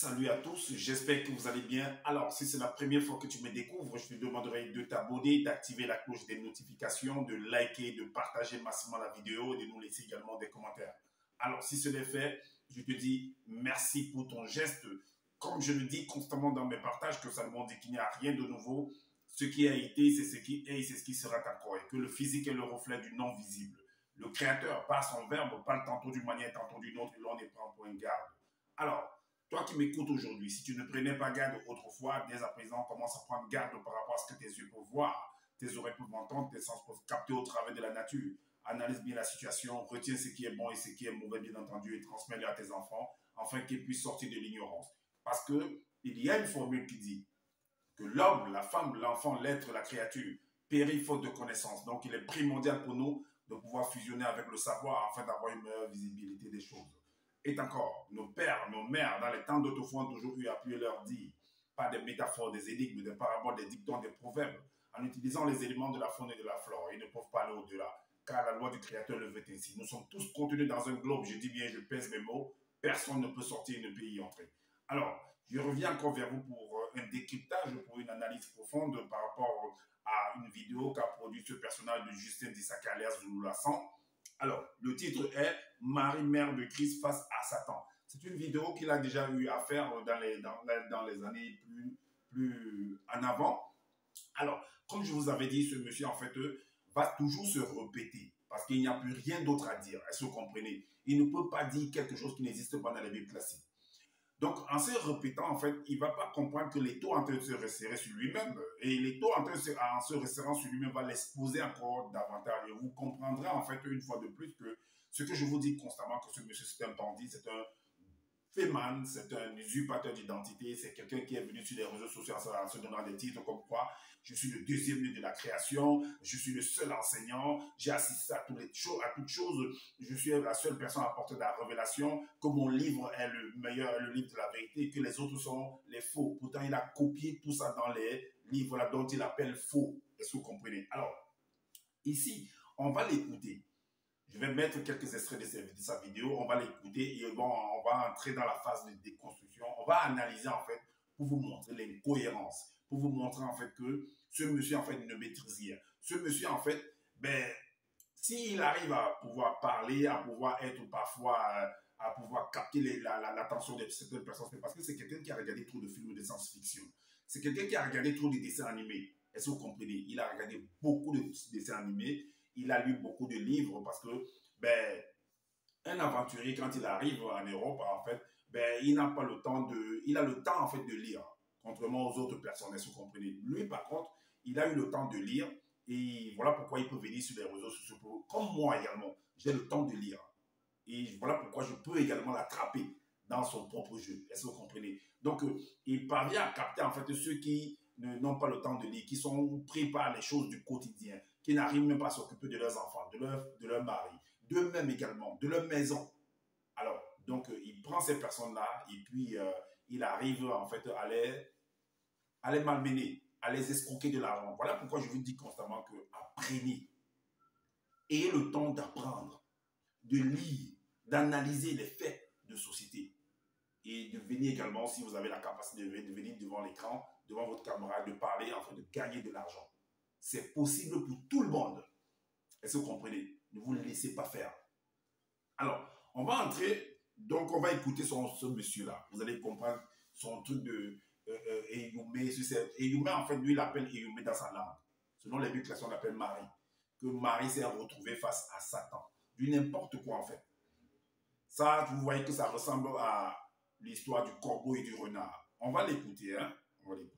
Salut à tous, j'espère que vous allez bien. Alors, si c'est la première fois que tu me découvres, je te demanderai de t'abonner, d'activer la cloche des notifications, de liker, de partager massivement la vidéo et de nous laisser également des commentaires. Alors, si ce n'est fait, je te dis merci pour ton geste. Comme je le dis constamment dans mes partages, que ça ne montre qu'il n'y a rien de nouveau. Ce qui a été, c'est ce qui est, c'est ce qui sera encore. Et que le physique est le reflet du non visible. Le Créateur, par son verbe, parle tantôt d'une manière, tantôt d'une autre, et l'on y prend pour une garde. Alors, toi qui m'écoutes aujourd'hui, si tu ne prenais pas garde autrefois, dès à présent, commence à prendre garde par rapport à ce que tes yeux peuvent voir, tes oreilles peuvent entendre, tes sens peuvent capter au travers de la nature. Analyse bien la situation, retiens ce qui est bon et ce qui est mauvais, bien entendu, et transmets-le à tes enfants, afin qu'ils puissent sortir de l'ignorance. Parce que il y a une formule qui dit que l'homme, la femme, l'enfant, l'être, la créature, périt faute de connaissance. Donc, il est primordial pour nous de pouvoir fusionner avec le savoir afin d'avoir une meilleure visibilité des choses. Et encore, nos pères, nos mères, dans les temps d'autrefois, ont toujours eu à appuyer leur dire, pas des métaphores, des énigmes, des paraboles, des dictons, des proverbes, en utilisant les éléments de la faune et de la flore. Ils ne peuvent pas aller au-delà, car la loi du Créateur le veut ainsi. Nous sommes tous contenus dans un globe, je dis bien, je pèse mes mots, personne ne peut sortir, ne peut y entrer. Alors, je reviens encore vers vous pour un décryptage, pour une analyse profonde par rapport à une vidéo qu'a produit ce personnage de Justin Dissaka alias Zouloulassan. Alors, le titre est Marie, mère de Christ face à Satan. C'est une vidéo qu'il a déjà eu à faire dans les années plus en avant. Alors, comme je vous avais dit, ce monsieur, en fait, va toujours se répéter parce qu'il n'y a plus rien d'autre à dire. Est-ce que vous comprenez? Il ne peut pas dire quelque chose qui n'existe pas dans la Bible classique. Donc, en se répétant, en fait, il ne va pas comprendre que l'étau est en train de se resserrer sur lui-même. Et l'étau en se resserrant sur lui-même va l'exposer encore davantage. Et vous comprendrez, en fait, une fois de plus, que ce que je vous dis constamment, que ce monsieur, c'est un bandit, c'est un féman, c'est un usurpateur d'identité, c'est quelqu'un qui est venu sur les réseaux sociaux en se donnant des titres comme quoi je suis le deuxième lieu de la création, je suis le seul enseignant, j'ai assisté à toutes choses, je suis la seule personne à porter de la révélation, que mon livre est le meilleur, le livre de la vérité, que les autres sont les faux. Pourtant, il a copié tout ça dans les livres là, dont il appelle faux. Est-ce que vous comprenez? Alors, ici, on va l'écouter. Je vais mettre quelques extraits de sa vidéo, on va l'écouter et bon, on va entrer dans la phase de déconstruction. On va analyser en fait pour vous montrer l'incohérence, pour vous montrer en fait que ce monsieur en fait ne maîtrise rien. Ce monsieur en fait, ben, s'il arrive à pouvoir parler, à pouvoir être parfois, à pouvoir capter l'attention de certaines personnes, c'est parce que c'est quelqu'un qui a regardé trop de films de science-fiction. C'est quelqu'un qui a regardé trop de dessins animés. Est-ce que vous comprenez? Il a regardé beaucoup de dessins animés. Il a lu beaucoup de livres parce que, ben, un aventurier, quand il arrive en Europe, en fait, ben, il n'a pas le temps il a le temps, en fait, de lire, contrairement aux autres personnes, est-ce que vous comprenez? Lui, par contre, il a eu le temps de lire et voilà pourquoi il peut venir sur les réseaux sociaux. Comme moi également, j'ai le temps de lire. Et voilà pourquoi je peux également l'attraper dans son propre jeu. Est-ce que vous comprenez? Donc, il parvient à capter, en fait, ceux qui n'ont pas le temps de lire, qui sont pris par les choses du quotidien, qui n'arrivent même pas à s'occuper de leurs enfants, de leur mari, d'eux-mêmes également, de leur maison. Alors, donc, il prend ces personnes-là et puis il arrive en fait à les malmener, à les escroquer de l'argent. Voilà pourquoi je vous dis constamment que apprenez. Ayez le temps d'apprendre, de lire, d'analyser les faits de société et de venir également, si vous avez la capacité de venir devant l'écran, devant votre caméra, de parler, en fait, de gagner de l'argent. C'est possible pour tout le monde. Est-ce que vous comprenez? Ne vous laissez pas faire. Alors, on va entrer, donc on va écouter ce monsieur-là. Vous allez comprendre son truc de Eyumé. Eyumé, en fait, lui, il appelle Eyumé dans sa langue. Selon les Bibles, on l'appelle Marie. Que Marie s'est retrouvée face à Satan. Du n'importe quoi, en fait. Ça, vous voyez que ça ressemble à l'histoire du corbeau et du renard. On va l'écouter, hein? On va l'écouter.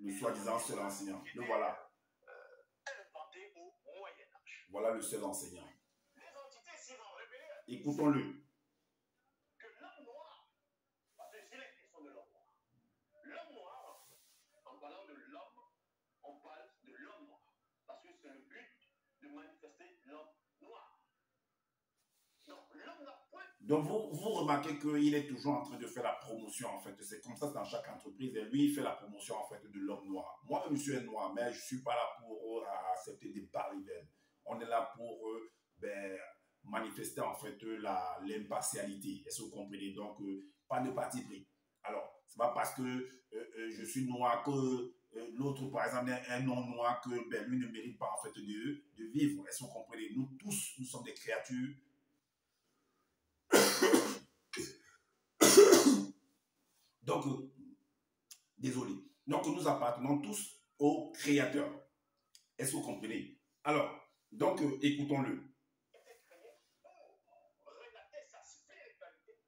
Le soi-disant seul enseignant. Le voilà. Voilà le seul enseignant. Écoutons-le. Que l'homme noir, parce que c'est la question de l'homme noir. L'homme noir, en parlant de l'homme, on parle de l'homme noir. Parce que c'est le but de manifester l'homme noir. Donc l'homme n'a point. Donc vous remarquez qu'il est toujours en train de faire la promotion en fait. C'est comme ça dans chaque entreprise. Et lui, il fait la promotion en fait de l'homme noir. Moi-même, je suis un noir, mais je ne suis pas là pour accepter des barrières. On est là pour manifester en fait l'impartialité. Est-ce que vous comprenez? Donc, pas de parti pris. Alors, c'est pas parce que je suis noir que l'autre, par exemple, un non-noir, que ben, lui ne mérite pas en fait de vivre. Est-ce que vous comprenez? Nous tous, nous sommes des créatures. Donc, désolé. Donc, nous appartenons tous au Créateur. Est-ce que vous comprenez? Alors, donc, écoutons-le. Relater sa spiritualité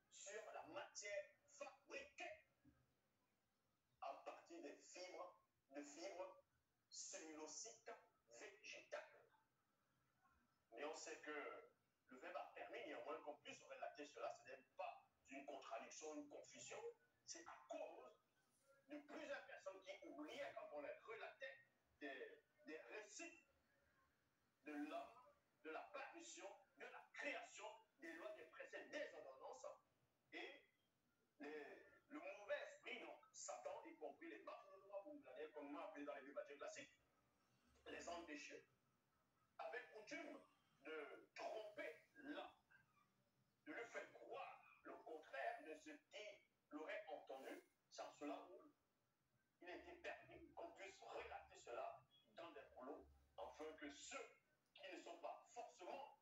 sur la matière fabriquée à partir de fibres cellulosiques végétales. Mais on sait que le verbe a permis néanmoins qu'on puisse relater cela. Ce n'est pas une contradiction, une confusion. C'est à cause de plusieurs personnes qui oubliaient quand on les relatait des récits de l'homme, de la parution, de la création, des lois des précèdes, des ordonnances, et le mauvais esprit, donc Satan, y compris les marques de loi, vous l'avez comme moi appelé dans les bibliothèques classiques, les anges déchus, avaient coutume de tromper l'homme, de lui faire croire le contraire de ce qu'il aurait entendu, sans cela il était permis qu'on puisse relater cela dans des rouleaux, afin que ceux qui ne sont pas forcément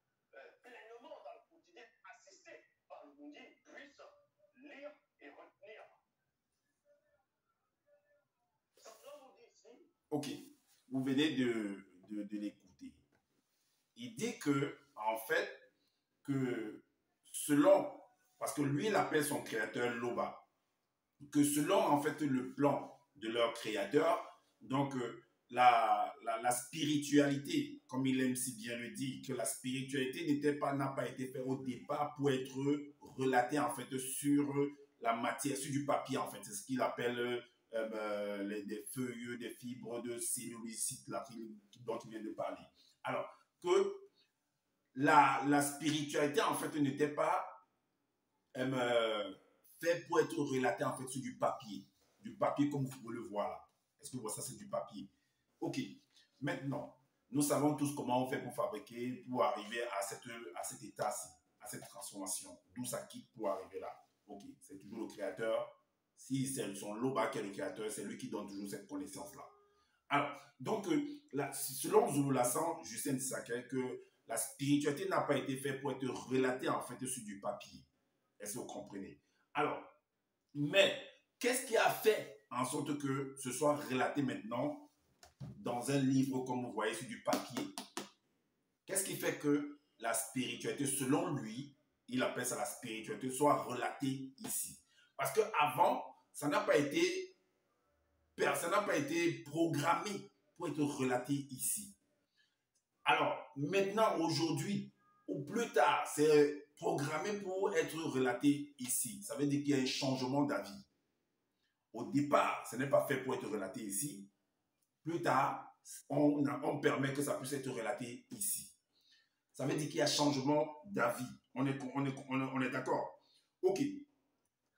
pleinement dans le quotidien assistés par le Mundi puissent lire et retenir. Satan nous dit ici. Ok, vous venez de l'écouter. Il dit que, en fait, que selon, parce que lui, il appelle son créateur Loba, que selon, en fait, le plan de leur créateur, donc la spiritualité, comme il aime si bien le dire, que la spiritualité n'a pas été faite au départ pour être relatée, en fait, sur la matière, sur du papier, en fait. C'est ce qu'il appelle des feuilles, des fibres de cellulite là, dont il vient de parler. Alors, que la spiritualité, en fait, n'était pas fait pour être relaté, en fait, sur du papier. Du papier comme vous pouvez le voir là. Est-ce que vous voyez ça, c'est du papier? Ok. Maintenant, nous savons tous comment on fait pour fabriquer, pour arriver à cet état-ci, à cette transformation. D'où ça quitte pour arriver là. Ok. C'est toujours le créateur. Si c'est son Loba qui est le créateur, c'est lui qui donne toujours cette connaissance-là. Alors, donc, selon Zulu Lassan, Justin Saké, que la spiritualité n'a pas été faite pour être relatée, en fait, sur du papier. Est-ce que vous comprenez? Alors, mais qu'est-ce qui a fait en sorte que ce soit relaté maintenant dans un livre, comme vous voyez, sur du papier? Qu'est-ce qui fait que la spiritualité, selon lui, il appelle ça la spiritualité, soit relatée ici? Parce qu'avant, ça n'a pas été programmé pour être relaté ici. Alors, maintenant, aujourd'hui, ou plus tard, c'est programmé pour être relaté ici. Ça veut dire qu'il y a un changement d'avis. Au départ, ce n'est pas fait pour être relaté ici. Plus tard, on permet que ça puisse être relaté ici. Ça veut dire qu'il y a changement d'avis. On est d'accord? Ok.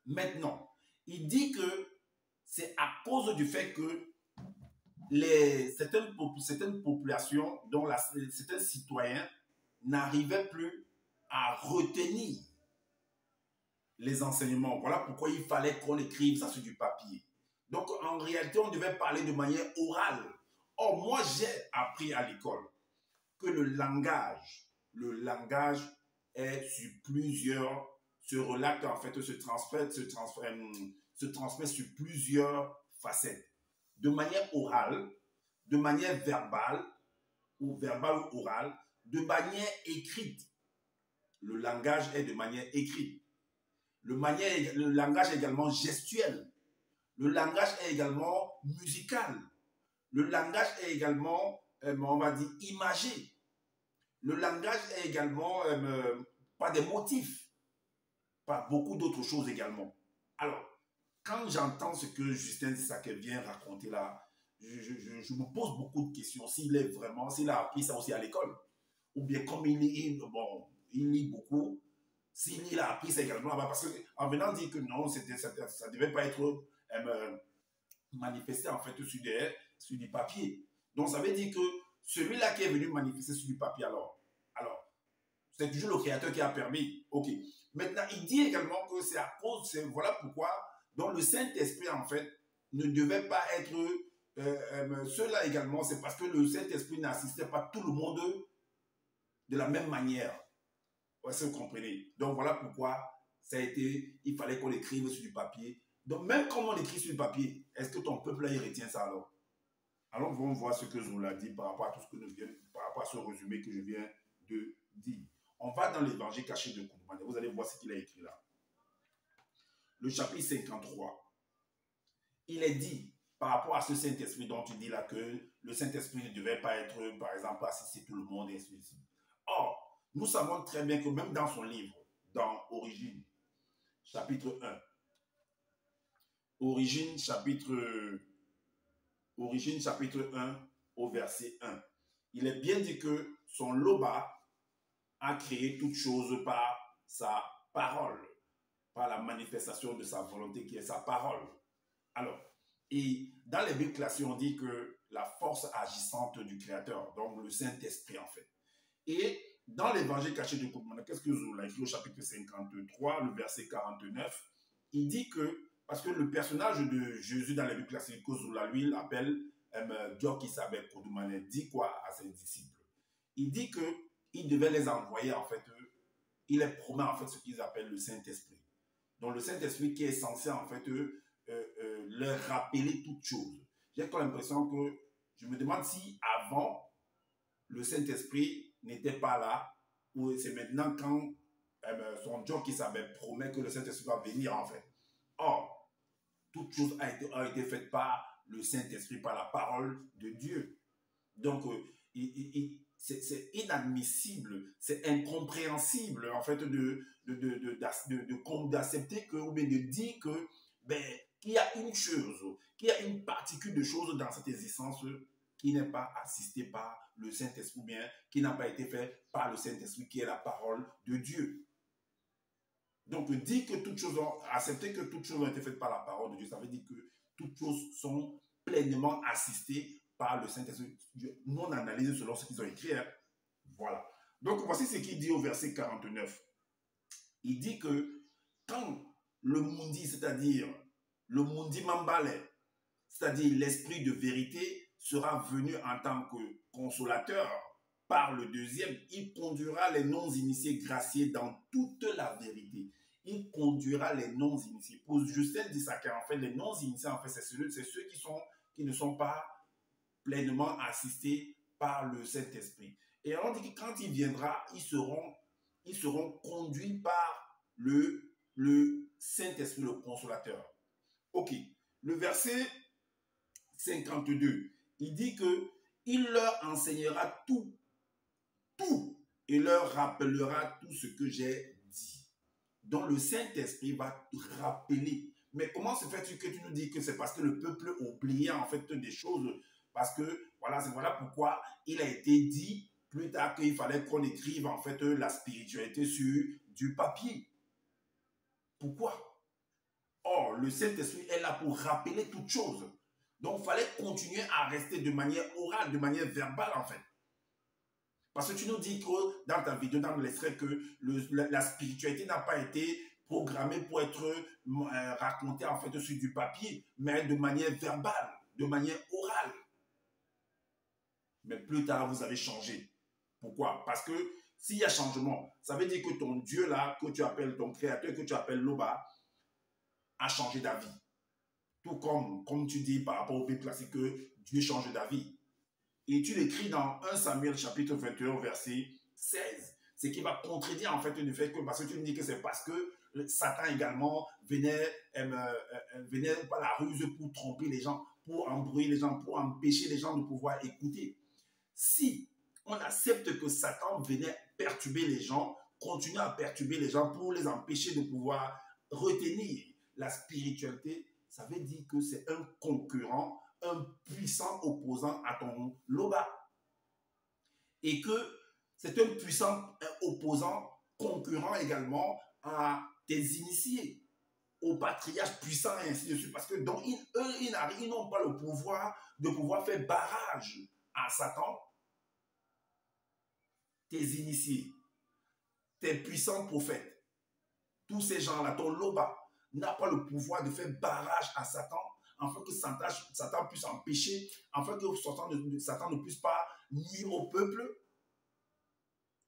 Maintenant, il dit que c'est à cause du fait que certaines populations, dont certains citoyens, n'arrivaient plus à retenir les enseignements. Voilà pourquoi il fallait qu'on écrive ça sur du papier. Donc, en réalité, on devait parler de manière orale. Or, moi, j'ai appris à l'école que le langage est sur plusieurs, se relate, en fait, se transmet sur plusieurs facettes. De manière orale, de manière verbale ou orale, de manière écrite. Le langage est de manière écrite. Le langage est également gestuel. Le langage est également musical. Le langage est également, on va dire, imagé. Le langage est également pas des motifs, pas beaucoup d'autres choses également. Alors, quand j'entends ce que Justin Saké vient raconter là, je me pose beaucoup de questions. S'il a appris ça aussi à l'école, ou bien comme il lit beaucoup, s'il a appris ça également là-bas, parce qu'en venant dire que non, ça ne devait pas être manifesté en fait sur du papier. Donc ça veut dire que celui-là qui est venu manifester sur du papier alors, C'est toujours le Créateur qui a permis. Ok. Maintenant, il dit également que c'est à cause, voilà pourquoi, donc le Saint-Esprit, en fait, ne devait pas être... ceux-là également, c'est parce que le Saint-Esprit n'assistait pas tout le monde de la même manière. Est-ce que vous comprenez? Donc voilà pourquoi ça a été, il fallait qu'on écrive sur du papier. Donc même quand on écrit sur du papier, est-ce que ton peuple là, il retient ça alors? Alors nous allons voir ce que Zola dit par rapport à tout ce que nous viens, par rapport à ce résumé que je viens de dire. On va dans l'évangile caché de Kouroumane. Vous allez voir ce qu'il a écrit là. Le chapitre 53. Il est dit, par rapport à ce Saint-Esprit dont tu dis là, que le Saint-Esprit ne devait pas être, par exemple, assister tout le monde et ainsi de suite. Or, nous savons très bien que même dans son livre, dans Origine, chapitre 1, Origine, chapitre 1, au verset 1, il est bien dit que son Loba a créé toute chose par sa parole, par la manifestation de sa volonté qui est sa parole. Alors, et dans les Bibles classées, on dit que la force agissante du Créateur, donc le Saint-Esprit en fait. Et dans l'évangile caché de Kouroumane, qu'est-ce que Zola écrit au chapitre 53, le verset 49, il dit que, parce que le personnage de Jésus dans les Bibles classées, que Zola lui, il appelle Dieu qui s'appelle Kouroumane, dit quoi à ses disciples? Il dit qu'il devait les envoyer en fait, il les promet en fait ce qu'ils appellent le Saint-Esprit. Donc le Saint-Esprit qui est censé en fait leur rappeler toutes choses. J'ai comme l'impression que je me demande si avant le Saint-Esprit n'était pas là, ou c'est maintenant quand son Dieu qui savait promet que le Saint-Esprit va venir en fait. Or, toute chose a été faite par le Saint-Esprit, par la parole de Dieu. Donc, c'est inadmissible, c'est incompréhensible en fait d'accepter que, ou bien de dire que qu'il y a une chose, qu'il y a une particule de chose dans cette existence qui n'est pas assistée par le Saint-Esprit, ou bien qui n'a pas été fait par le Saint-Esprit, qui est la parole de Dieu. Donc, dire que toutes choses ont, accepter que toutes choses ont été faites par la parole de Dieu, ça veut dire que toutes choses sont pleinement assistées par le Saint-Esprit. Nous, on analyse selon ce qu'ils ont écrit. Hein. Voilà. Donc, voici ce qu'il dit au verset 49. Il dit que quand le mundi, c'est-à-dire le mundi mambale, c'est-à-dire l'esprit de vérité, sera venu en tant que consolateur par le deuxième, il conduira les non-initiés graciés dans toute la vérité. Il conduira les non-initiés. Pour Justin d'Issachar, en fait, les non-initiés, en fait, c'est ceux qui ne sont pas pleinement assistés par le Saint-Esprit. Et on dit que quand il viendra, ils seront conduits par le Saint-Esprit, le consolateur. Ok. Le verset 52, il dit que il leur enseignera tout, et leur rappellera tout ce que j'ai dit. Donc le Saint-Esprit va te rappeler. Mais comment se fait-il que tu nous dis que c'est parce que le peuple oubliait en fait des choses? Parce que voilà pourquoi il a été dit plus tard qu'il fallait qu'on écrive en fait la spiritualité sur du papier. Pourquoi? Or, le Saint-Esprit est là pour rappeler toutes choses. Donc, il fallait continuer à rester de manière orale, de manière verbale en fait. Parce que tu nous dis que dans ta vidéo, dans l'extrait, que la spiritualité n'a pas été programmée pour être racontée en fait sur du papier, mais de manière verbale, de manière orale. Mais plus tard, vous avez changé. Pourquoi? Parce que s'il y a changement, ça veut dire que ton Dieu là, que tu appelles ton créateur, que tu appelles Loba, a changé d'avis. Tout comme tu dis par rapport au Bible classique que Dieu change d'avis. Et tu l'écris dans 1 Samuel chapitre 21 verset 16. Ce qui va contredire en fait le fait que, parce que tu me dis que c'est parce que Satan également venait par la ruse pour tromper les gens, pour embrouiller les gens, pour empêcher les gens de pouvoir écouter. Si on accepte que Satan venait perturber les gens, continuer à perturber les gens pour les empêcher de pouvoir retenir la spiritualité, ça veut dire que c'est un concurrent, un puissant opposant à ton Loba. Et que c'est un puissant opposant, concurrent également à tes initiés, aux patriarches puissants et ainsi de suite. Parce que donc, ils n'ont pas le pouvoir de pouvoir faire barrage à Satan, tes initiés. tes puissants prophètes, tous ces gens-là, ton Loba, n'a pas le pouvoir de faire barrage à Satan, afin que Satan puisse empêcher, afin que Satan ne puisse pas nuire au peuple.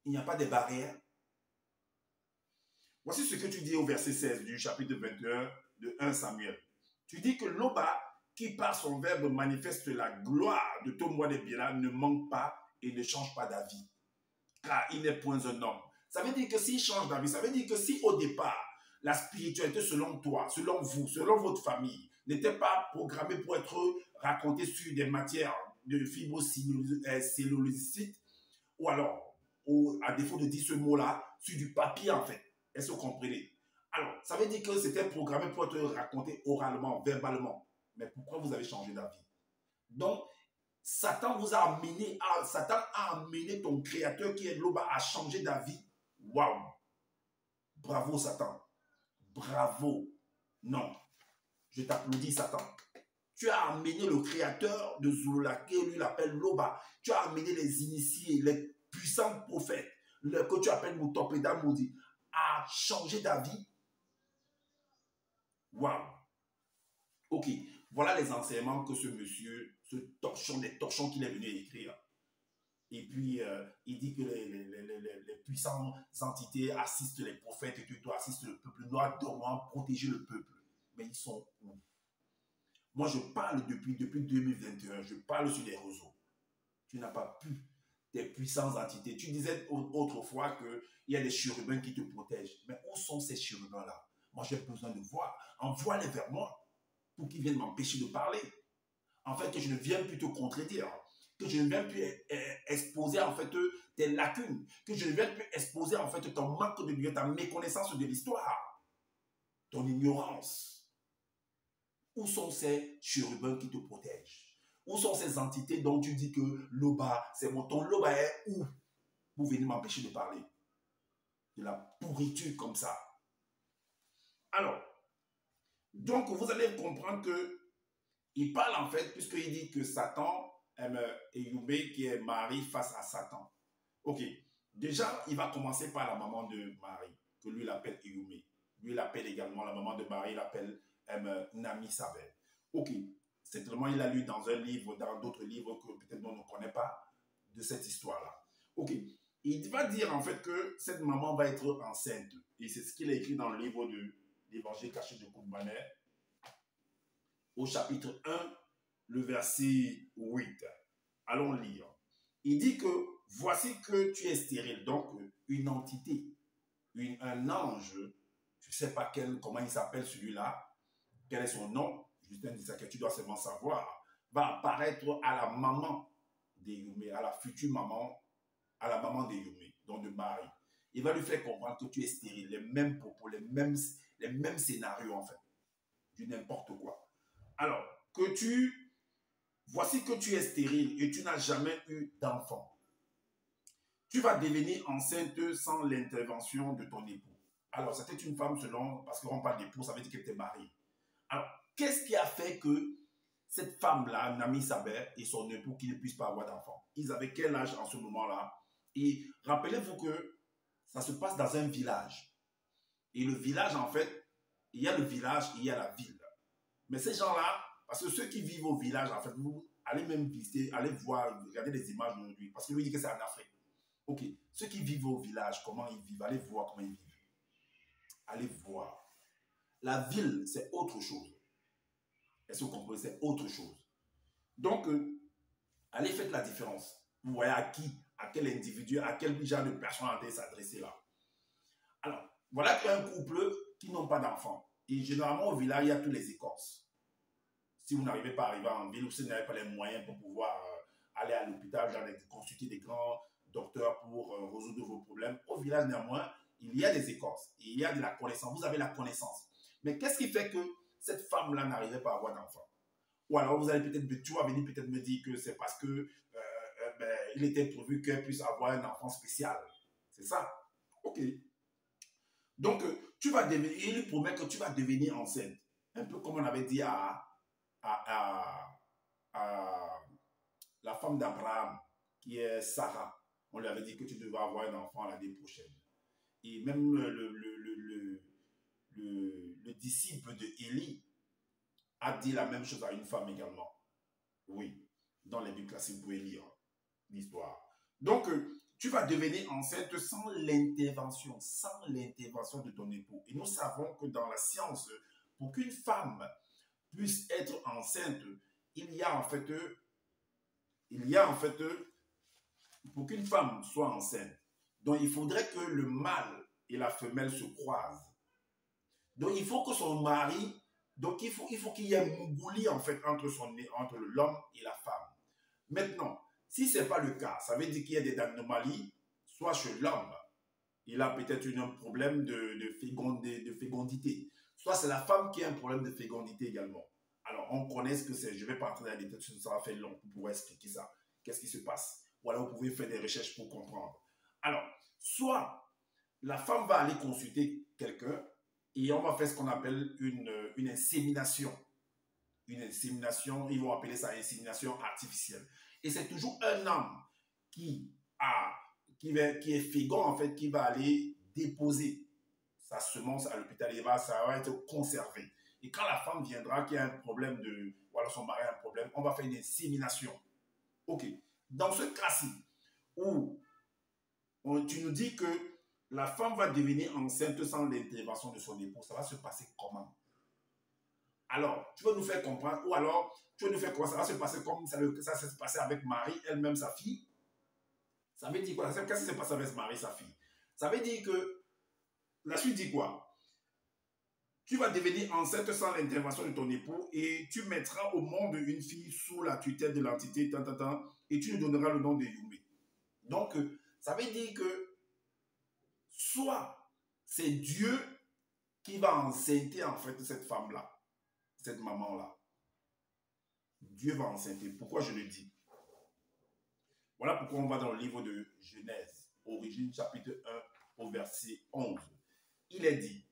Il n'y a pas de barrière. Voici ce que tu dis au verset 16 du chapitre 21 de 1 Samuel. Tu dis que Loba, qui par son verbe manifeste la gloire de ton roi des Béla, ne manque pas et ne change pas d'avis, car il n'est point un homme. Ça veut dire que s'il change d'avis, ça veut dire que si au départ, la spiritualité selon toi, selon vous, selon votre famille, n'était pas programmée pour être racontée sur des matières de fibrocellulite, ou alors, à défaut de dire ce mot-là, sur du papier en fait. Est-ce que vous comprenez? Alors, ça veut dire que c'était programmé pour être raconté oralement, verbalement. Mais pourquoi vous avez changé d'avis? Donc, Satan a amené ton créateur qui est Loba à changer d'avis. Waouh! Bravo Satan! Bravo! Non, je t'applaudis Satan. Tu as amené le créateur de Zulula, qui lui l'appelle Loba. Tu as amené les initiés, les puissants prophètes, que tu appelles Moutopéda Moudi, à changer d'avis. Waouh! Ok, voilà les enseignements que ce monsieur, des torchons qu'il est venu écrire. Et puis, il dit que les puissantes entités assistent les prophètes et que toi assistes le peuple noir, doit protéger le peuple. Mais ils sont où? Moi, je parle depuis 2021, je parle sur les réseaux. Tu n'as pas pu. Des puissantes entités. Tu disais autrefois qu'il y a des chérubins qui te protègent. Mais où sont ces chérubins-là? Moi, j'ai besoin de voir. Envoie-les vers moi pour qu'ils viennent m'empêcher de parler. En fait, que je ne vienne plus te contredire. Que je ne vienne plus exposer en fait tes lacunes. Que je ne vienne plus exposer en fait ton manque de lieu, ta méconnaissance de l'histoire. Ton ignorance. Où sont ces chérubins qui te protègent? Où sont ces entités dont tu dis que Loba, c'est bon, ton Loba est où? Vous venez m'empêcher de parler. De la pourriture comme ça. Alors, donc vous allez comprendre que il parle en fait, puisqu'il dit que Satan aime Eyoumé qui est Marie face à Satan. Ok, déjà, il va commencer par la maman de Marie, que lui l'appelle Eyoumé. Lui l'appelle également, la maman de Marie l'appelle Nami Saber. Ok, certainement il a lu dans un livre, dans d'autres livres que peut-être on ne connaît pas de cette histoire-là. Ok, il va dire en fait que cette maman va être enceinte. Et c'est ce qu'il a écrit dans le livre de l'Évangile caché de Koumbané, au chapitre 1, le verset 8. Allons lire. Il dit que voici que tu es stérile, donc une entité, un ange, je ne sais pas comment il s'appelle celui-là, quel est son nom, Justin dit ça que tu dois seulement savoir, va apparaître à la maman d'Eyoumé, à la future maman, à la maman d'Eyoumé, donc de Marie. Il va lui faire comprendre que tu es stérile, les mêmes propos, les mêmes scénarios en fait, du n'importe quoi. Alors, voici que tu es stérile et tu n'as jamais eu d'enfant. Tu vas devenir enceinte sans l'intervention de ton époux. Alors, c'était une femme selon, parce qu'on parle d'époux, ça veut dire qu'elle était mariée. Alors, qu'est-ce qui a fait que cette femme-là, Nami Saber, et son époux, qui ne puissent pas avoir d'enfant? Ils avaient quel âge en ce moment-là? Et rappelez-vous que ça se passe dans un village. Et le village, en fait, il y a le village et il y a la ville. Mais ces gens-là, parce que ceux qui vivent au village, en fait, vous allez même visiter, allez voir, regarder des images d'aujourd'hui, parce que lui dit que c'est en Afrique. Ok, ceux qui vivent au village, comment ils vivent, allez voir comment ils vivent. Allez voir. La ville, c'est autre chose. Est-ce que vous comprenez? C'est autre chose. Donc, allez faire la différence. Vous voyez à qui, à quel individu, à quel genre de personne allait s'adresser là. Alors, voilà qu'il y a un couple qui n'ont pas d'enfants. Et généralement, au village, il y a tous les écorces. Si vous n'arrivez pas à arriver en ville ou si vous n'avez pas les moyens pour pouvoir aller à l'hôpital, consulter des grands docteurs pour résoudre vos problèmes, au village néanmoins, il y a des écorces. Il y a de la connaissance. Vous avez la connaissance. Mais qu'est-ce qui fait que cette femme-là n'arrivait pas à avoir d'enfant? Ou alors vous allez peut-être, tu vas venir peut-être me dire que c'est parce que il était prévu qu'elle puisse avoir un enfant spécial. C'est ça? Ok. Donc, il lui promet que tu vas devenir enceinte. Un peu comme on avait dit à la femme d'Abraham, qui est Sarah. On lui avait dit que tu devais avoir un enfant l'année prochaine. Et même le disciple de Élie a dit la même chose à une femme également. Oui, dans les Bibles classiques, vous pouvez lire l'histoire. Donc, tu vas devenir enceinte sans l'intervention de ton époux. Et nous savons que dans la science, pour qu'une femme puisse être enceinte, il y a en fait, pour qu'une femme soit enceinte, donc il faudrait que le mâle et la femelle se croisent. Donc il faut que son mari, donc il faut qu'il y ait un mougouli en fait entre l'homme et la femme. Maintenant, si ce n'est pas le cas, ça veut dire qu'il y a des anomalies, soit chez l'homme, il a peut-être un problème de fécondité, soit c'est la femme qui a un problème de fécondité également. Alors, on connaît ce que c'est, je ne vais pas entrer dans les détails, ça va faire long pour expliquer ça. Qu'est-ce qui se passe? Ou alors, vous pouvez faire des recherches pour comprendre. Alors, soit la femme va aller consulter quelqu'un et on va faire ce qu'on appelle une insémination. Une insémination, ils vont appeler ça insémination artificielle. Et c'est toujours un homme qui est fécond, en fait, qui va aller déposer sa semence à l'hôpital et ça va être conservé. Et quand la femme viendra, qui a un problème ou alors son mari a un problème, on va faire une insémination. Ok. Dans ce cas-ci, où tu nous dis que la femme va devenir enceinte sans l'intervention de son époux, ça va se passer comment? Alors, tu vas nous faire comprendre, ou alors, tu vas nous faire comment ça va se passer comme ça s'est passé avec Marie, elle-même, sa fille. Ça veut dire quoi? Qu'est-ce qui s'est passé avec Marie, sa fille? Ça veut dire que, la suite dit quoi? Tu vas devenir enceinte sans l'intervention de ton époux et tu mettras au monde une fille sous la tutelle de l'entité, et tu lui donneras le nom de Yumé. Donc, ça veut dire que soit c'est Dieu qui va enceinter en fait cette femme-là, cette maman-là. Dieu va enceinter. Pourquoi je le dis? Voilà pourquoi on va dans le livre de Genèse, Origine, chapitre 1, au verset 11. Il est dit,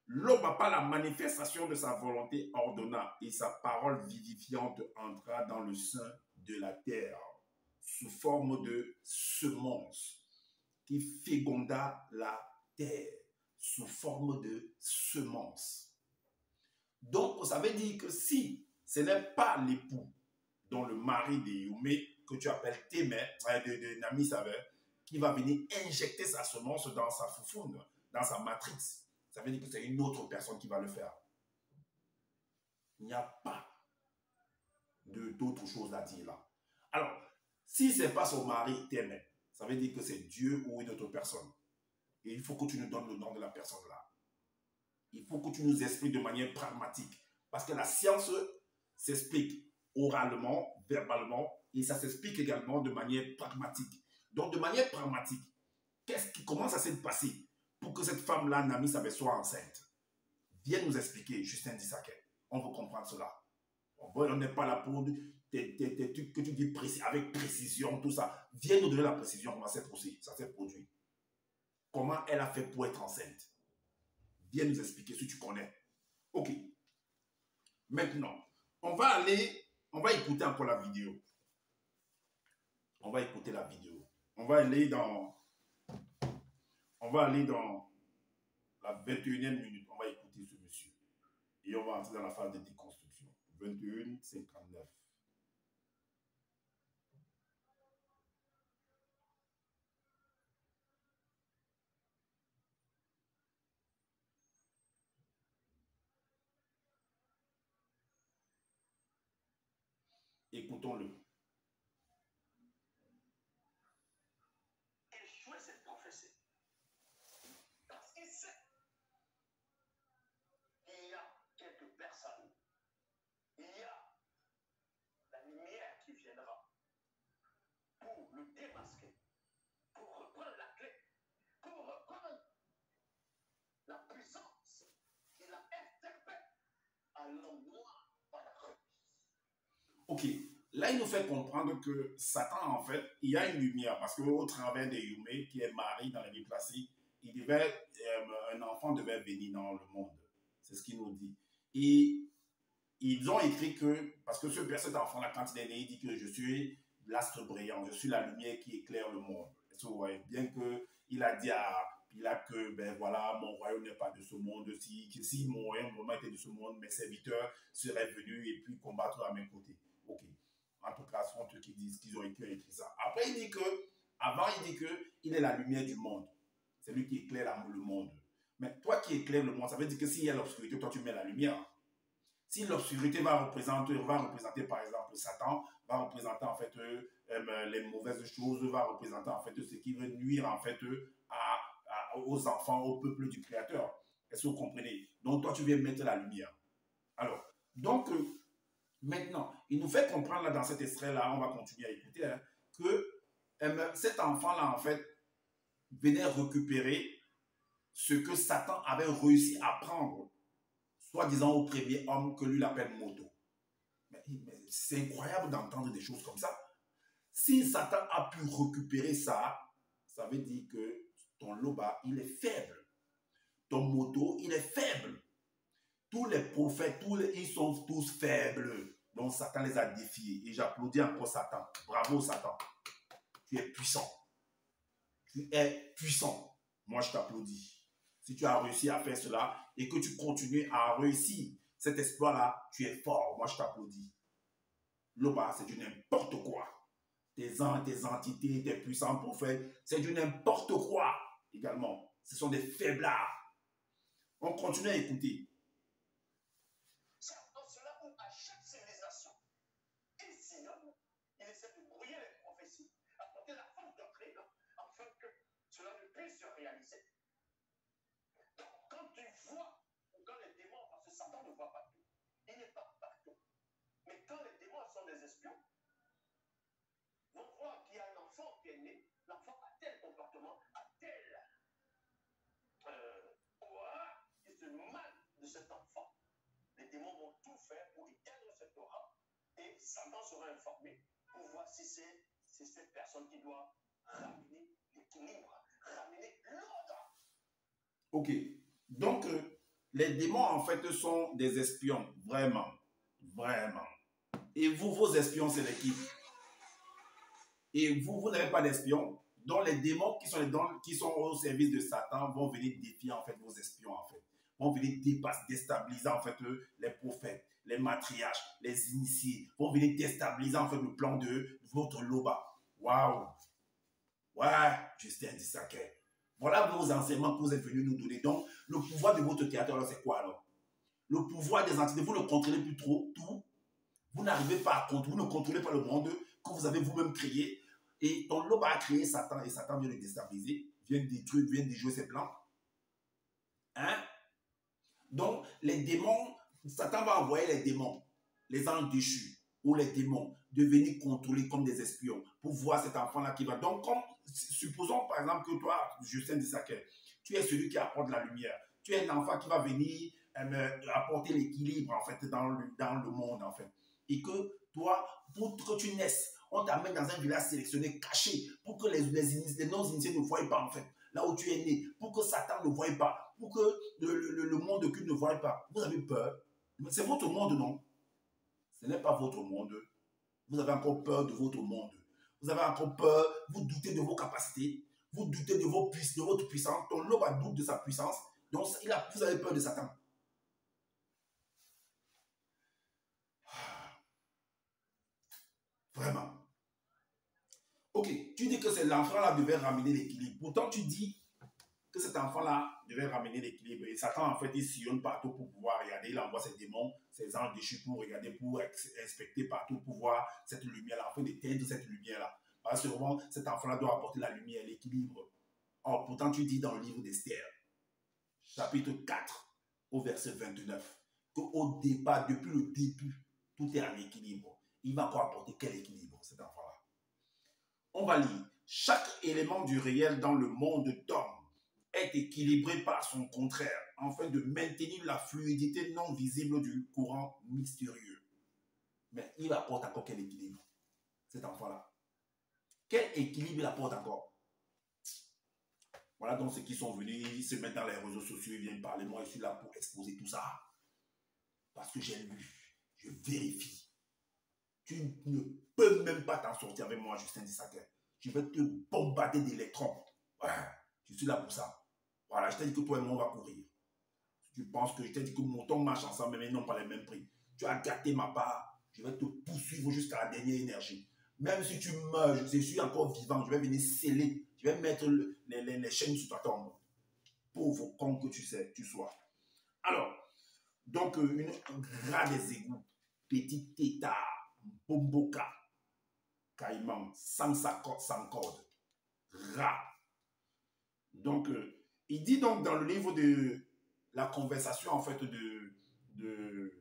l'homme, par la manifestation de sa volonté ordonna et sa parole vivifiante entra dans le sein de la terre sous forme de semence qui féconda la terre sous forme de semence. Donc, ça veut dire que si ce n'est pas l'époux dont le mari de Yumé, que tu appelles Témé, de Nami Saver, qui va venir injecter sa semence dans sa foufoune, dans sa matrice, ça veut dire que c'est une autre personne qui va le faire. Il n'y a pas d'autre chose à dire là. Alors, si ce n'est pas son mari Témé, ça veut dire que c'est Dieu ou une autre personne. Et il faut que tu nous donnes le nom de la personne là. Il faut que tu nous expliques de manière pragmatique. Parce que la science s'explique oralement, verbalement, et ça s'explique également de manière pragmatique. Donc, de manière pragmatique, comment ça s'est passé pour que cette femme-là, Nami Saver, soit enceinte? Viens nous expliquer, Justin Dissaquet. On veut comprendre cela. On n'est pas là pour tes trucs que tu dis avec précision, tout ça. Viens nous donner la précision, comment ça s'est produit. Comment elle a fait pour être enceinte? Viens nous expliquer si tu connais. Ok. Maintenant, on va écouter encore la vidéo. On va écouter la vidéo. On va aller dans la 21e minute. On va écouter ce monsieur. Et on va entrer dans la phase de déconstruction. 21:59. Écoutons-le. Échouer cette prophétie. Parce qu'il sait qu'il y a quelques personnes, il y a la lumière qui viendra pour le démasquer, pour reprendre la clé, pour reprendre la puissance qu'il a interpellée à l'endroit par la rue. Ok, là il nous fait comprendre que Satan, en fait, il y a une lumière, parce qu'au travers de Yumé, qui est Marie dans la Bible classique, un enfant devait venir dans le monde. C'est ce qu'il nous dit. Et ils ont écrit que, parce que cet enfant-là, quand il est né, il dit que je suis l'astre brillant, je suis la lumière qui éclaire le monde. Est-ce que vous voyez? Bien qu'il a dit à il a que, ben voilà, mon royaume n'est pas de ce monde. Si mon royaume vraiment était de ce monde, mes serviteurs seraient venus et puis combattre à mes côtés. Ok. En tout cas, ce sont eux qui disent qu'ils ont écrit ça. Après, il dit que, avant, il dit que il est la lumière du monde. C'est lui qui éclaire le monde. Mais toi qui éclaires le monde, ça veut dire que s'il y a l'obscurité, toi tu mets la lumière. Si l'obscurité va représenter par exemple Satan, va représenter en fait les mauvaises choses, va représenter en fait ce qui veut nuire en fait aux enfants, au peuple du Créateur. Est-ce que vous comprenez? Donc toi tu viens mettre la lumière. Alors, donc maintenant, il nous fait comprendre là dans cet extrait-là, on va continuer à écouter, hein, que cet enfant-là en fait venait récupérer ce que Satan avait réussi à prendre, soi-disant au premier homme que lui l'appelle Moto. Mais c'est incroyable d'entendre des choses comme ça. Si Satan a pu récupérer ça, ça veut dire que ton Loba, il est faible. Ton Moto, il est faible. Tous les prophètes, ils sont tous faibles. Donc Satan les a défiés. Et j'applaudis encore Satan. Bravo Satan. Tu es puissant. Tu es puissant. Moi, je t'applaudis. Si tu as réussi à faire cela et que tu continues à réussir cet exploit-là, tu es fort. Moi, je t'applaudis. Loba, c'est du n'importe quoi. Tes entités, tes puissants prophètes, c'est du n'importe quoi également. Ce sont des faiblards. On continue à écouter. C'est en cela où à chaque civilisation, il sillonne, il essaie de brouiller les prophéties, apporter la force doctrine, afin que cela ne puisse se réaliser. Donc, quand tu vois, ou quand les démons, parce que Satan ne voit pas tout, il n'est pas partout. Mais quand les démons sont des espions, vont voir qu'il y a un enfant qui est né, l'enfant a tel comportement, a tel aura qui se mal de cet enfant. Les démons vont tout faire pour éteindre cette aura et Satan sera informé pour voir si c'est cette personne qui doit ramener l'équilibre, ramener l'ordre. Ok. Donc, les démons, en fait, sont des espions. Vraiment. Vraiment. Et vous, vos espions, c'est l'équipe. Et vous n'avez pas d'espions. Donc, les démons qui sont au service de Satan vont venir défier, en fait, vos espions, en fait. Vont venir déstabiliser, en fait, les prophètes, les matriarches, les initiés. Vont venir déstabiliser, en fait, le plan de votre Loba. Waouh! Ouais, Justin Dissaker. Voilà vos enseignements que vous êtes venus nous donner. Donc, le pouvoir de votre créateur, c'est quoi alors? Le pouvoir des entités, vous ne contrôlez plus trop tout. Vous n'arrivez pas à contrôler, vous ne contrôlez pas le monde que vous avez vous-même créé. Et ton Loba a créé Satan et Satan vient le déstabiliser, vient détruire, vient déjouer ses plans. Hein? Donc, les démons, Satan va envoyer les démons, les anges déchus ou les démons, de venir contrôler comme des espions pour voir cet enfant-là qui va. Donc, comme, supposons par exemple que toi, Justin Dissaker, tu es celui qui apporte la lumière. Tu es un enfant qui va venir apporter l'équilibre en fait dans le monde en fait. Et que toi, pour que tu naisses, on t'amène dans un village sélectionné, caché, pour que les non-initiés ne voient pas en fait, là où tu es né, pour que Satan ne voie pas, pour que le monde occulte ne voie pas. Vous avez peur. C'est votre monde, non? Ce n'est pas votre monde. Vous avez encore peur de votre monde. Vous avez encore peur, vous doutez de vos capacités, vous doutez de votre puissance. Ton Loba doute de sa puissance, donc vous avez peur de Satan. Vraiment. Ok, tu dis que c'est l'enfant-là devait ramener l'équilibre. Pourtant, tu dis que cet enfant-là devait ramener l'équilibre. Et Satan, en fait, il sillonne partout pour pouvoir regarder. Il envoie ses démons, ses anges déchus pour regarder, pour inspecter partout, pour voir cette lumière-là, afin d'éteindre cette lumière-là. Parce que vraiment, cet enfant-là doit apporter la lumière, l'équilibre. Or, pourtant, tu dis dans le livre d'Esther, chapitre 4, au verset 29, qu'au départ, depuis le début, tout est en équilibre. Il va encore apporter quel équilibre, cet enfant-là? On va lire. Chaque élément du réel dans le monde d'homme est équilibré par son contraire, afin de maintenir la fluidité non visible du courant mystérieux. Mais il apporte encore quel équilibre, cet enfant-là? Quel équilibre il apporte encore? Voilà donc ceux qui sont venus, ils se mettent dans les réseaux sociaux, ils viennent parler. Moi, je suis là pour exposer tout ça. Parce que j'ai lu, je vérifie. Tu ne peux même pas t'en sortir avec moi, Justin Dissaker. Je vais te bombarder d'électrons. Ouais, je suis là pour ça. Voilà, je t'ai dit que toi et moi, on va courir. Tu penses que je t'ai dit que montons marche ensemble, mais non pas les mêmes prix. Tu as gâté ma part, je vais te poursuivre jusqu'à la dernière énergie. Même si tu meurs, je suis encore vivant, je vais venir sceller, je vais mettre les chaînes sur ta tombe. Pauvre con que tu sois. Alors, donc, un gras des égouts, petit tétard, bomboka, caïman, sans corde, rat. Donc, il dit donc dans le livre de la conversation, en fait, de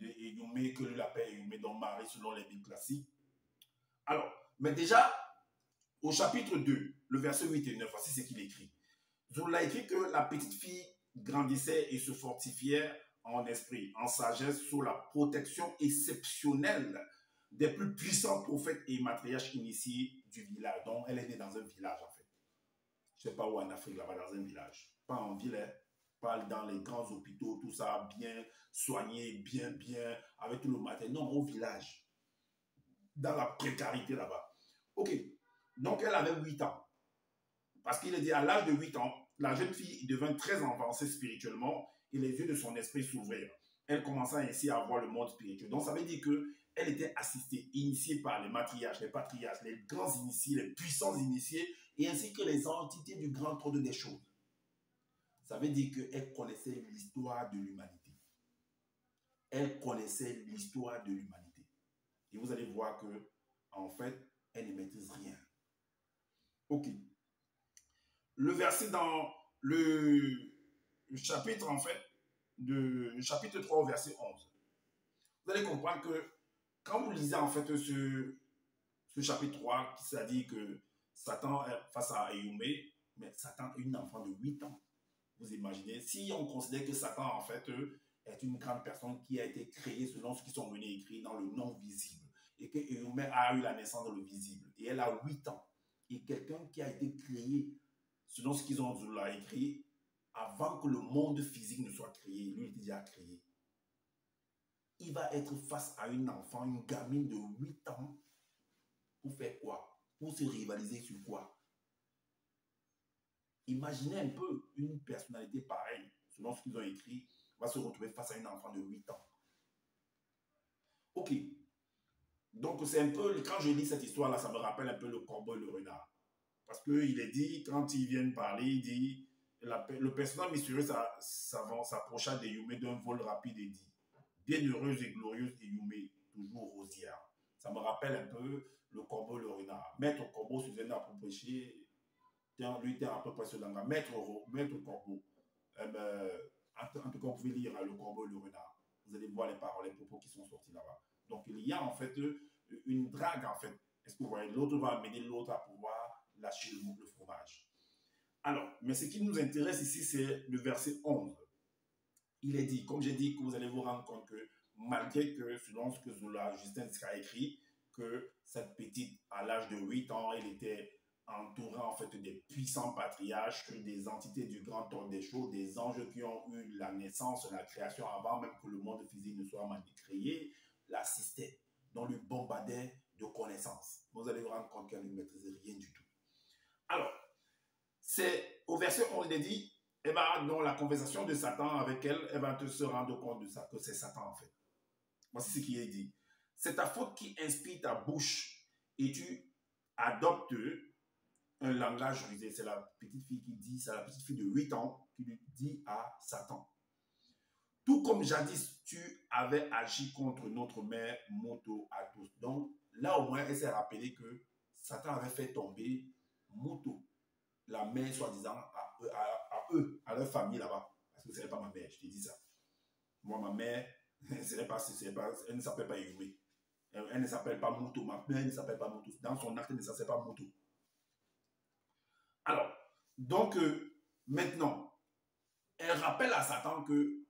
Eyumé, que lui l'appelle Eyumé dans Marie, selon les Bibles classiques. Alors, mais déjà, au chapitre 2, le verset 8 et 9, voici ce qu'il écrit. Zola écrit que la petite fille grandissait et se fortifiait en esprit, en sagesse, sous la protection exceptionnelle des plus puissants prophètes et matriarches initiés du village. Donc, elle est née dans un village, en fait. Je ne sais pas où en Afrique, là-bas, dans un village. Pas en ville, hein. Pas dans les grands hôpitaux, tout ça, bien soigné, bien, avec tout le matériel. Non, au village. Dans la précarité, là-bas. OK. Donc, elle avait 8 ans. Parce qu'il est dit, à l'âge de 8 ans, la jeune fille devint très avancée spirituellement et les yeux de son esprit s'ouvrirent. Elle commença ainsi à voir le monde spirituel. Donc, ça veut dire qu'elle était assistée, initiée par les matriarches, les patriarches, les grands initiés, les puissants initiés, et ainsi que les entités du grand ordre des choses. Ça veut dire qu'elle connaissait l'histoire de l'humanité. Elle connaissait l'histoire de l'humanité. Et vous allez voir que, en fait, elle ne maîtrise rien. OK. Le verset dans le chapitre, en fait, le chapitre 3 au verset 11. Vous allez comprendre que quand vous lisez, en fait, ce chapitre 3, ça dit que Satan est face à Eyumé, mais Satan est une enfant de 8 ans. Vous imaginez, si on considère que Satan, en fait, est une grande personne qui a été créée selon ce qu'ils sont venus écrire dans le non visible, et que Eyumé a eu la naissance dans le visible, et elle a 8 ans, et quelqu'un qui a été créé selon ce qu'ils ont écrit, avant que le monde physique ne soit créé, lui était déjà créé. Il va être face à une enfant, une gamine de 8 ans, pour faire quoi? Pour se rivaliser sur quoi? Imaginez un peu une personnalité pareille, selon ce qu'ils ont écrit, va se retrouver face à un enfant de 8 ans. OK. Donc, c'est un peu, quand je lis cette histoire-là, ça me rappelle un peu le corbeau et le renard. Parce qu'il est dit, quand ils viennent parler, il dit, le personnage mystérieux s'approcha d'Eyumé d'un vol rapide et dit, bienheureuse et glorieuse Eyumé, toujours rosière. Ça me rappelle un peu le corbeau et le renard. Maître corbeau se faisait pour prêcher, lui était à peu près ce langage. Maître corbeau. En tout cas, vous pouvez lire le corbeau et le renard. Vous allez voir les paroles, les propos qui sont sortis là-bas. Donc, il y a en fait une drague, en fait. Est-ce que vous voyez, l'autre va amener l'autre à pouvoir lâcher le fromage. Alors, mais ce qui nous intéresse ici, c'est le verset 11. Il est dit, comme j'ai dit, que vous allez vous rendre compte que malgré que, selon ce que Zola Justin a écrit, que cette petite, à l'âge de 8 ans, elle était entourée en fait des puissants patriarches, des entités du grand ordre des choses, des anges qui ont eu la naissance, la création avant même que le monde physique ne soit créé, l'assistaient, dont lui bombardait de connaissances. Vous allez vous rendre compte qu'elle ne maîtrisait rien du tout. Alors, c'est au verset 11, il est dit, dans la conversation de Satan avec elle, elle va se rendre compte de ça, que c'est Satan en fait. Voici ce qui est dit. C'est ta faute qui inspire ta bouche et tu adoptes un langage rusé. C'est la petite fille qui dit, c'est la petite fille de 8 ans qui lui dit à Satan. Tout comme jadis, tu avais agi contre notre mère Moto à tous. Donc, là au moins, elle s'est rappelé que Satan avait fait tomber Moto, la mère soi-disant à eux, à leur famille là-bas. Parce que ce n'est pas ma mère, je te dis ça. Moi, ma mère, elle ne s'appelle pas Eyumé. Elle ne s'appelle pas Moto. Ma mère ne s'appelle pas Moto. Dans son acte, elle ne s'appelle pas Moto. Alors, donc, maintenant, elle rappelle à Satan que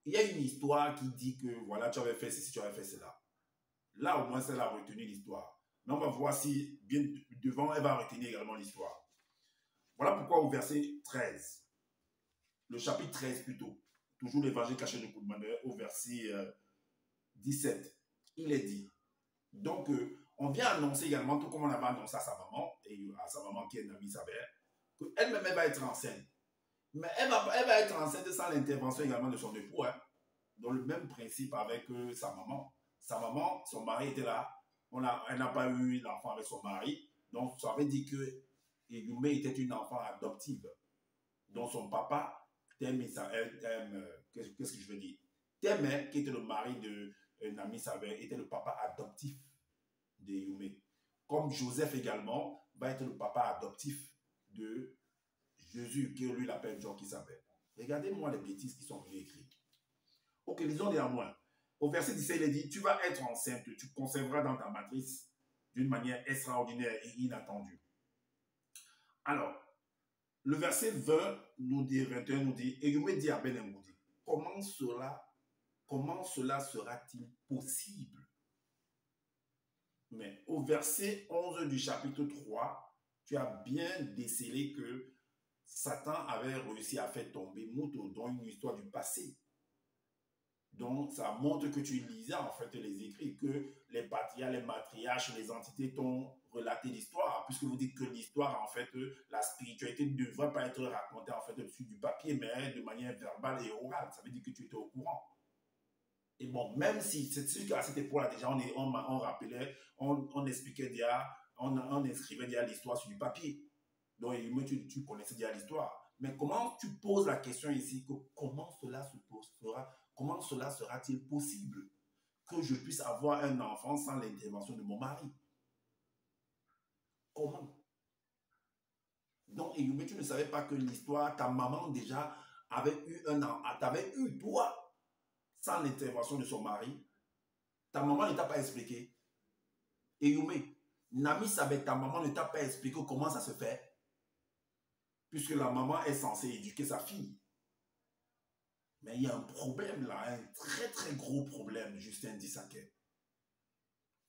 il y a une histoire qui dit que, voilà, tu avais fait ceci, tu avais fait cela. Là, au moins, elle a retenu l'histoire. Mais on va voir si, bien devant, elle va retenir également l'histoire. Voilà pourquoi au verset 13, le chapitre 13 plutôt, toujours l'évangile caché de Koudmaner, au verset 17, il est dit, donc on vient annoncer également, tout comme on avait annoncé à sa maman, et à sa maman qui est Nabi Saber, qu'elle-même va être enceinte. Mais elle va être enceinte sans l'intervention également de son époux. Hein. Dans le même principe avec sa maman. Sa maman, son mari était là. Elle n'a pas eu l'enfant avec son mari. Donc, ça veut dire que Yume était une enfant adoptive. Donc, son papa qu'est-ce que je veux dire? Teme, qui était le mari de Nami Saveh, était le papa adoptif de Yume. Comme Joseph également va être le papa adoptif de Jésus, qui lui l'appelle John qui s'appelle. Regardez-moi les bêtises qui sont venues écrites. Ok, lisons néanmoins. Au verset 17, il est dit, tu vas être enceinte, tu conserveras dans ta matrice d'une manière extraordinaire et inattendue. Alors, le verset 20 nous dit, et Yume dit à Ben Ngoudi, comment cela sera-t-il possible? Mais au verset 11 du chapitre 3, tu as bien décelé que Satan avait réussi à faire tomber Mouto dans une histoire du passé. Donc, ça montre que tu lisais en fait les écrits, que les patriarches, les matriarches, les entités t'ont relaté l'histoire, puisque vous dites que l'histoire, en fait, la spiritualité ne devrait pas être racontée en fait dessus du papier, mais de manière verbale et orale. Ça veut dire que tu étais au courant. Et bon, même si c'est sûr qu'à cette époque-là, déjà, on rappelait, on expliquait déjà, on inscrivait déjà l'histoire sur du papier. Donc, tu connaissais déjà l'histoire. Mais comment tu poses la question ici, que comment cela se fera? Comment cela sera-t-il possible que je puisse avoir un enfant sans l'intervention de mon mari? Comment? Donc, Yume, tu ne savais pas que l'histoire, ta maman déjà avait eu un enfant, t'avait eu toi, sans l'intervention de son mari. Ta maman ne t'a pas expliqué. Et Yume, Nami savait, ta maman ne t'a pas expliqué comment ça se fait. Puisque la maman est censée éduquer sa fille. Mais il y a un problème là, un très très gros problème, Justin Dissaquet.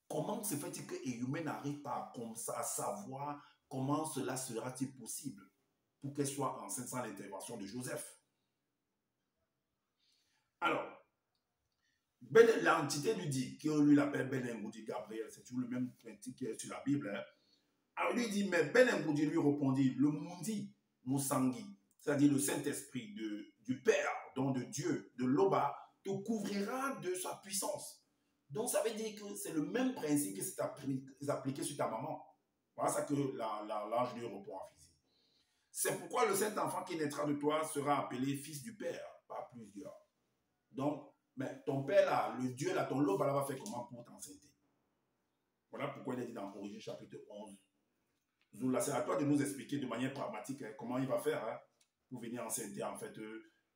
Comment se fait-il que Yume n'arrive pas à savoir comment cela sera-t-il possible pour qu'elle soit enceinte sans l'intervention de Joseph? Alors, l'entité lui dit, que lui l'appelle Ben Ngoudi Gabriel, c'est toujours le même principe qui est sur la Bible. Hein. Alors lui dit, mais Ben Ngoudi lui répondit, le Mundi Moussangi, c'est-à-dire le Saint-Esprit du Père, donc de Dieu, de l'Oba, te couvrira de sa puissance. Donc ça veut dire que c'est le même principe qui s'est appliqué sur ta maman. Voilà ça que l'ange lui répond en physique. C'est pourquoi le Saint-Enfant qui naîtra de toi sera appelé fils du Père, par plusieurs. Donc, mais ton Père là, le Dieu là, ton Loba là va faire comment pour t'enceinte? Voilà pourquoi il est dit dans Origine chapitre 11. Zoula, c'est à toi de nous expliquer de manière pragmatique hein, comment il va faire hein, pour venir enceinter en fait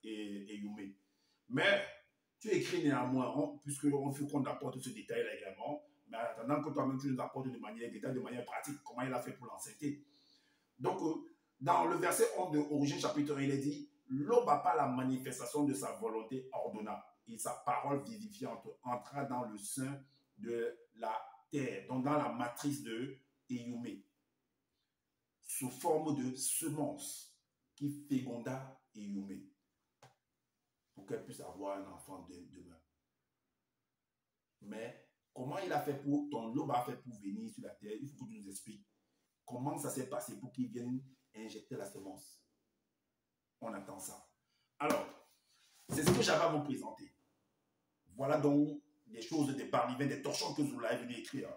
et Yume. Mais tu écris néanmoins, puisqu'on faut qu'on apporte ce détail-là également, mais en attendant que toi-même tu nous apportes de manière détaillée, de manière pratique, comment il a fait pour l'enceinter. Donc, dans le verset 11 de Origine chapitre 1, il est dit, l'aube par la manifestation de sa volonté ordonna, et sa parole vivifiante entra dans le sein de la terre, donc dans la matrice de Yume, sous forme de semence qui féconda Yume pour qu'elle puisse avoir un enfant demain. Mais comment il a fait pour, ton Loba a fait pour venir sur la terre? Il faut que tu nous expliques comment ça s'est passé pour qu'il vienne injecter la semence. On attend ça. Alors, c'est ce que j'avais à vous présenter. Voilà donc des choses, des barlivins, des torchons que Zoula est venu écrire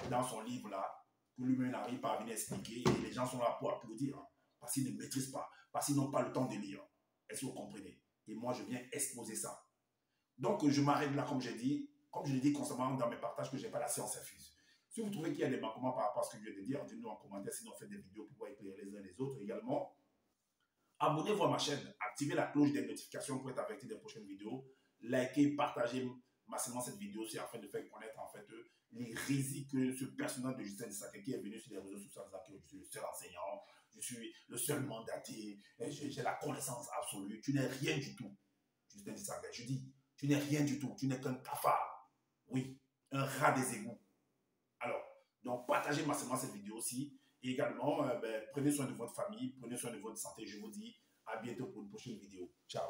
dans son livre là, que lui-même n'arrive pas à venir expliquer et les gens sont là pour applaudir parce qu'ils ne maîtrisent pas, parce qu'ils n'ont pas le temps de lire. Est-ce que vous comprenez? Et moi, je viens exposer ça. Donc, je m'arrête là, comme j'ai dit, comme je l'ai dit constamment dans mes partages, que je n'ai pas la science infuse. Si vous trouvez qu'il y a des manquements par rapport à ce que je viens de dire, dites-nous en commentaire, sinon on fait des vidéos pour pouvoir éclairer les uns les autres également. Abonnez-vous à ma chaîne, activez la cloche des notifications pour être averti des prochaines vidéos. Likez, partagez massivement cette vidéo aussi afin de faire connaître en fait l'hérésie que ce personnage de Justin Dissaquet qui est venu sur les réseaux sociaux, que je suis le seul enseignant, je suis le seul mandaté, j'ai la connaissance absolue. Tu n'es rien du tout, Justin Dissaquet. Je dis, tu n'es rien du tout, tu n'es qu'un cafard. Oui, un rat des égouts. Alors, donc partagez massivement cette vidéo aussi. Et également, prenez soin de votre famille, prenez soin de votre santé. Je vous dis à bientôt pour une prochaine vidéo. Ciao.